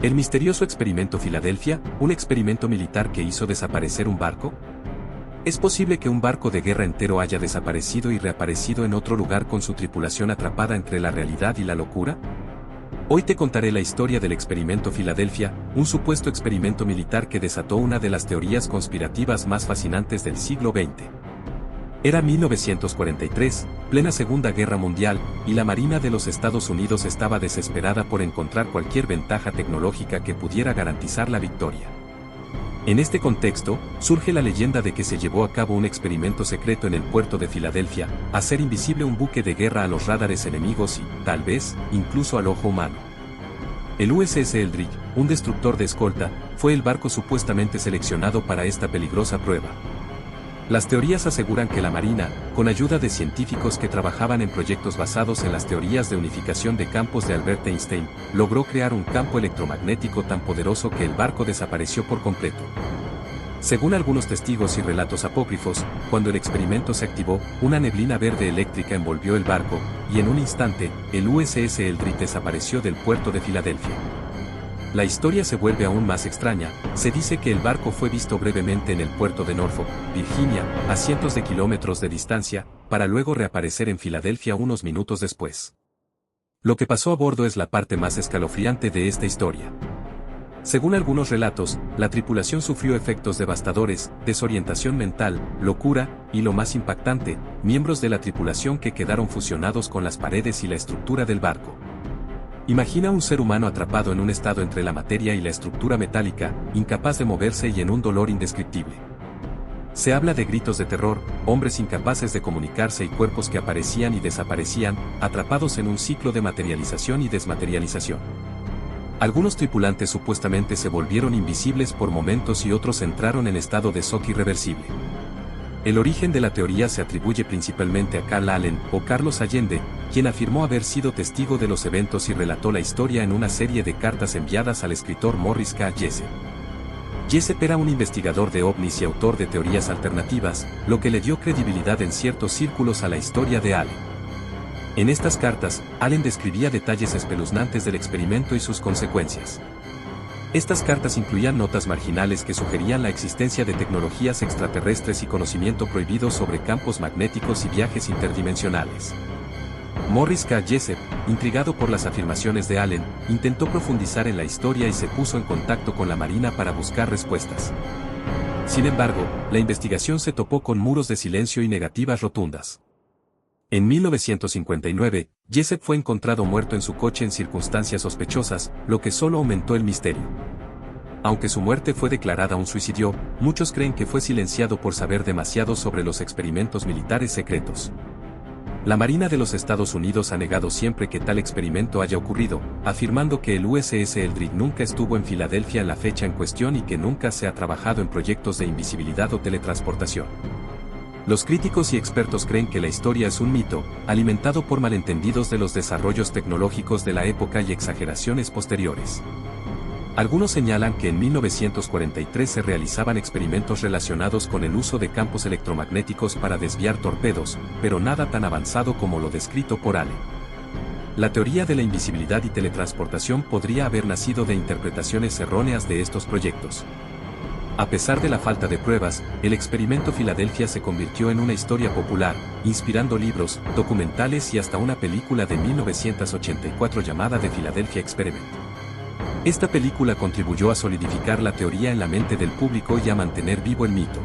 El misterioso experimento Filadelfia, un experimento militar que hizo desaparecer un barco. ¿Es posible que un barco de guerra entero haya desaparecido y reaparecido en otro lugar con su tripulación atrapada entre la realidad y la locura? Hoy te contaré la historia del experimento Filadelfia, un supuesto experimento militar que desató una de las teorías conspirativas más fascinantes del siglo XX. Era 1943, plena Segunda Guerra Mundial, y la Marina de los Estados Unidos estaba desesperada por encontrar cualquier ventaja tecnológica que pudiera garantizar la victoria. En este contexto, surge la leyenda de que se llevó a cabo un experimento secreto en el puerto de Filadelfia, hacer invisible un buque de guerra a los radares enemigos y, tal vez, incluso al ojo humano. El USS Eldridge, un destructor de escolta, fue el barco supuestamente seleccionado para esta peligrosa prueba. Las teorías aseguran que la Marina, con ayuda de científicos que trabajaban en proyectos basados en las teorías de unificación de campos de Albert Einstein, logró crear un campo electromagnético tan poderoso que el barco desapareció por completo. Según algunos testigos y relatos apócrifos, cuando el experimento se activó, una neblina verde eléctrica envolvió el barco, y en un instante, el USS Eldridge desapareció del puerto de Filadelfia. La historia se vuelve aún más extraña. Se dice que el barco fue visto brevemente en el puerto de Norfolk, Virginia, a cientos de kilómetros de distancia, para luego reaparecer en Filadelfia unos minutos después. Lo que pasó a bordo es la parte más escalofriante de esta historia. Según algunos relatos, la tripulación sufrió efectos devastadores, desorientación mental, locura, y lo más impactante, miembros de la tripulación que quedaron fusionados con las paredes y la estructura del barco. Imagina un ser humano atrapado en un estado entre la materia y la estructura metálica, incapaz de moverse y en un dolor indescriptible. Se habla de gritos de terror, hombres incapaces de comunicarse y cuerpos que aparecían y desaparecían, atrapados en un ciclo de materialización y desmaterialización. Algunos tripulantes supuestamente se volvieron invisibles por momentos y otros entraron en estado de shock irreversible. El origen de la teoría se atribuye principalmente a Carl Allen o Carlos Allende, quien afirmó haber sido testigo de los eventos y relató la historia en una serie de cartas enviadas al escritor Morris K. Jessup. Jessup era un investigador de ovnis y autor de teorías alternativas, lo que le dio credibilidad en ciertos círculos a la historia de Allen. En estas cartas, Allen describía detalles espeluznantes del experimento y sus consecuencias. Estas cartas incluían notas marginales que sugerían la existencia de tecnologías extraterrestres y conocimiento prohibido sobre campos magnéticos y viajes interdimensionales. Morris K. Jessup, intrigado por las afirmaciones de Allen, intentó profundizar en la historia y se puso en contacto con la Marina para buscar respuestas. Sin embargo, la investigación se topó con muros de silencio y negativas rotundas. En 1959, Jessup fue encontrado muerto en su coche en circunstancias sospechosas, lo que solo aumentó el misterio. Aunque su muerte fue declarada un suicidio, muchos creen que fue silenciado por saber demasiado sobre los experimentos militares secretos. La Marina de los Estados Unidos ha negado siempre que tal experimento haya ocurrido, afirmando que el USS Eldridge nunca estuvo en Filadelfia en la fecha en cuestión y que nunca se ha trabajado en proyectos de invisibilidad o teletransportación. Los críticos y expertos creen que la historia es un mito, alimentado por malentendidos de los desarrollos tecnológicos de la época y exageraciones posteriores. Algunos señalan que en 1943 se realizaban experimentos relacionados con el uso de campos electromagnéticos para desviar torpedos, pero nada tan avanzado como lo descrito por Allen. La teoría de la invisibilidad y teletransportación podría haber nacido de interpretaciones erróneas de estos proyectos. A pesar de la falta de pruebas, el experimento Filadelfia se convirtió en una historia popular, inspirando libros, documentales y hasta una película de 1984 llamada The Philadelphia Experiment. Esta película contribuyó a solidificar la teoría en la mente del público y a mantener vivo el mito.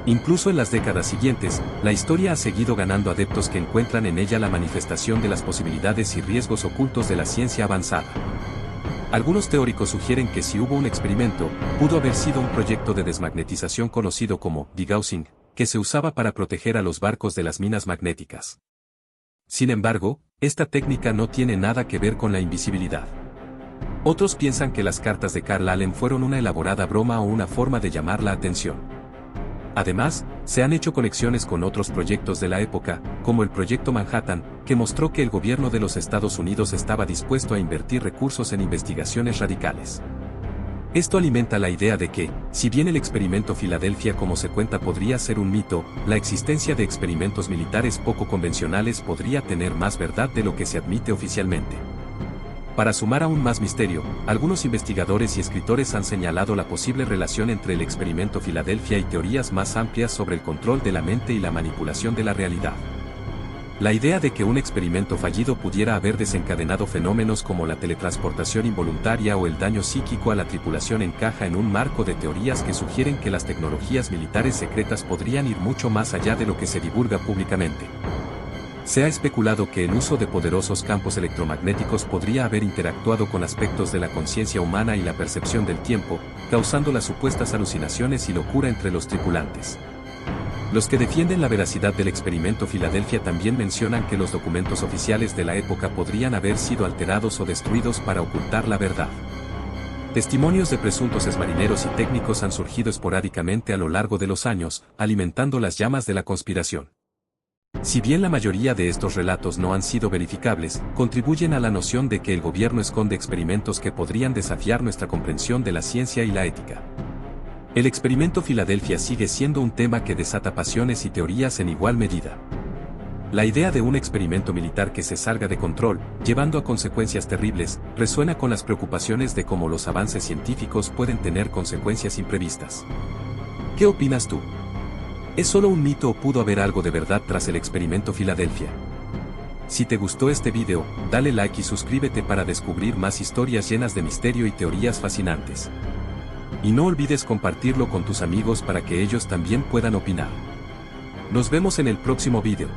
Incluso en las décadas siguientes, la historia ha seguido ganando adeptos que encuentran en ella la manifestación de las posibilidades y riesgos ocultos de la ciencia avanzada. Algunos teóricos sugieren que si hubo un experimento, pudo haber sido un proyecto de desmagnetización conocido como degaussing, que se usaba para proteger a los barcos de las minas magnéticas. Sin embargo, esta técnica no tiene nada que ver con la invisibilidad. Otros piensan que las cartas de Carl Allen fueron una elaborada broma o una forma de llamar la atención. Además, se han hecho conexiones con otros proyectos de la época, como el Proyecto Manhattan, que mostró que el gobierno de los Estados Unidos estaba dispuesto a invertir recursos en investigaciones radicales. Esto alimenta la idea de que, si bien el experimento Filadelfia como se cuenta podría ser un mito, la existencia de experimentos militares poco convencionales podría tener más verdad de lo que se admite oficialmente. Para sumar aún más misterio, algunos investigadores y escritores han señalado la posible relación entre el experimento Filadelfia y teorías más amplias sobre el control de la mente y la manipulación de la realidad. La idea de que un experimento fallido pudiera haber desencadenado fenómenos como la teletransportación involuntaria o el daño psíquico a la tripulación encaja en un marco de teorías que sugieren que las tecnologías militares secretas podrían ir mucho más allá de lo que se divulga públicamente. Se ha especulado que el uso de poderosos campos electromagnéticos podría haber interactuado con aspectos de la conciencia humana y la percepción del tiempo, causando las supuestas alucinaciones y locura entre los tripulantes. Los que defienden la veracidad del experimento Filadelfia también mencionan que los documentos oficiales de la época podrían haber sido alterados o destruidos para ocultar la verdad. Testimonios de presuntos exmarineros y técnicos han surgido esporádicamente a lo largo de los años, alimentando las llamas de la conspiración. Si bien la mayoría de estos relatos no han sido verificables, contribuyen a la noción de que el gobierno esconde experimentos que podrían desafiar nuestra comprensión de la ciencia y la ética. El experimento Filadelfia sigue siendo un tema que desata pasiones y teorías en igual medida. La idea de un experimento militar que se salga de control, llevando a consecuencias terribles, resuena con las preocupaciones de cómo los avances científicos pueden tener consecuencias imprevistas. ¿Qué opinas tú? ¿Es solo un mito o pudo haber algo de verdad tras el experimento Filadelfia? Si te gustó este video, dale like y suscríbete para descubrir más historias llenas de misterio y teorías fascinantes. Y no olvides compartirlo con tus amigos para que ellos también puedan opinar. Nos vemos en el próximo video.